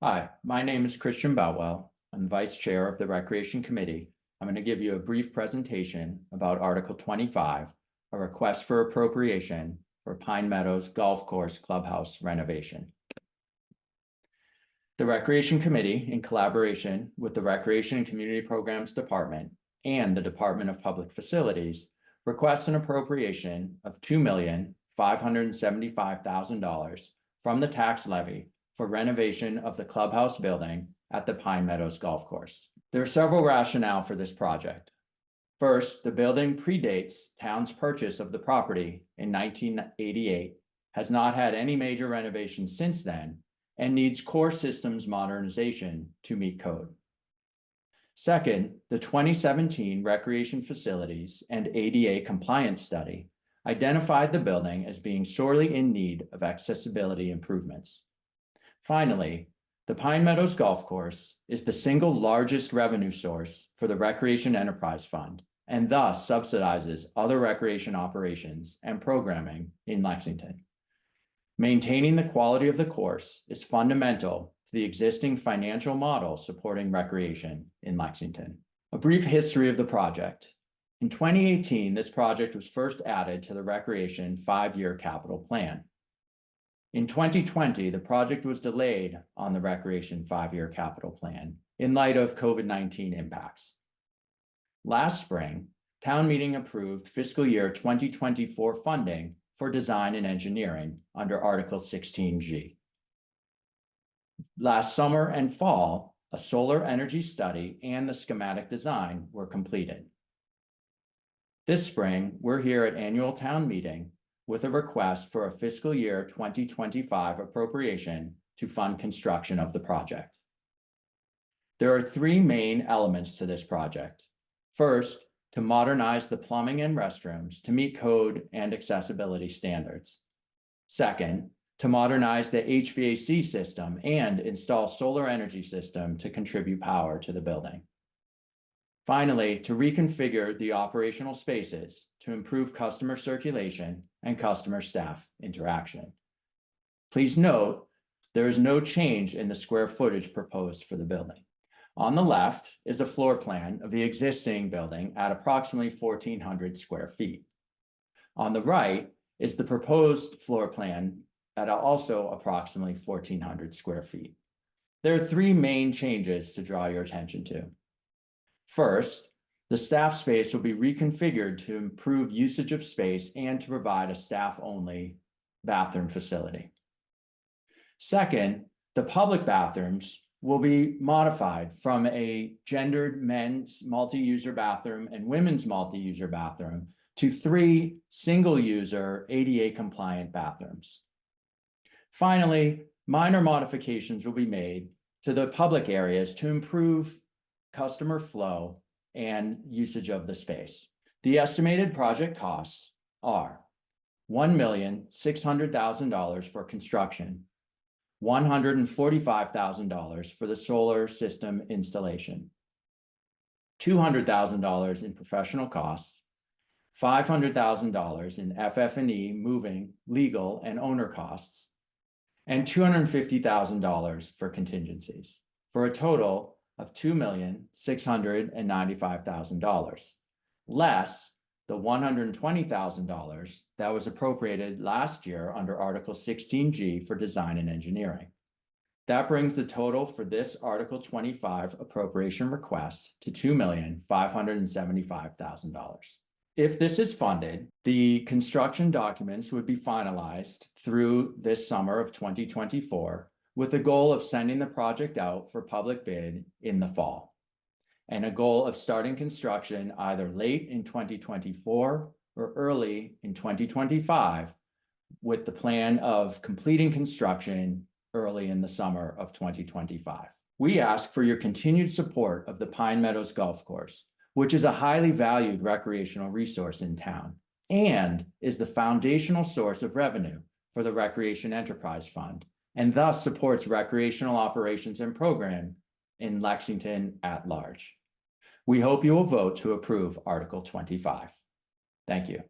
Hi, my name is Christian Boutwell. I'm Vice Chair of the Recreation Committee. I'm going to give you a brief presentation about Article 25, a request for appropriation for Pine Meadows Golf Course Clubhouse renovation. The Recreation Committee, in collaboration with the Recreation and Community Programs Department and the Department of Public Facilities, requests an appropriation of $2,575,000 from the tax levy for renovation of the clubhouse building at the Pine Meadows Golf Course. There are several rationale for this project. First, the building predates town's purchase of the property in 1988, has not had any major renovations since then, and needs core systems modernization to meet code. Second, the 2017 Recreation Facilities and ADA Compliance Study identified the building as being sorely in need of accessibility improvements. Finally, the Pine Meadows Golf Course is the single largest revenue source for the Recreation Enterprise Fund and thus subsidizes other recreation operations and programming in Lexington. Maintaining the quality of the course is fundamental to the existing financial model supporting recreation in Lexington. A brief history of the project. In 2018, this project was first added to the Recreation 5-year capital plan. In 2020, the project was delayed on the Recreation 5-year capital plan in light of COVID-19 impacts. Last spring, town meeting approved fiscal year 2024 funding for design and engineering under Article 16G. Last summer and fall, a solar energy study and the schematic design were completed. This spring, we're here at annual town meeting with a request for a fiscal year 2025 appropriation to fund construction of the project. There are three main elements to this project. First, to modernize the plumbing and restrooms to meet code and accessibility standards. Second, to modernize the HVAC system and install solar energy system to contribute power to the building. Finally, to reconfigure the operational spaces to improve customer circulation and customer staff interaction. Please note, there is no change in the square footage proposed for the building. On the left is a floor plan of the existing building at approximately 1,400 square feet. On the right is the proposed floor plan at also approximately 1,400 square feet. There are three main changes to draw your attention to. First, the staff space will be reconfigured to improve usage of space and to provide a staff-only bathroom facility. Second, the public bathrooms will be modified from a gendered men's multi-user bathroom and women's multi-user bathroom to 3 single-user ADA compliant bathrooms. Finally, minor modifications will be made to the public areas to improve customer flow and usage of the space. The estimated project costs are $1,600,000 for construction, $145,000 for the solar system installation, $200,000 in professional costs, $500,000 in FF&E, moving, legal, and owner costs, and $250,000 for contingencies, for a total of $2,695,000, less the $120,000 that was appropriated last year under Article 16G for design and engineering. That brings the total for this Article 25 appropriation request to $2,575,000. If this is funded, the construction documents would be finalized through this summer of 2024 with a goal of sending the project out for public bid in the fall, and a goal of starting construction either late in 2024 or early in 2025, with the plan of completing construction early in the summer of 2025. We ask for your continued support of the Pine Meadows Golf Course, which is a highly valued recreational resource in town and is the foundational source of revenue for the Recreation Enterprise Fund, and thus supports recreational operations and program in Lexington at large. We hope you will vote to approve Article 25. Thank you.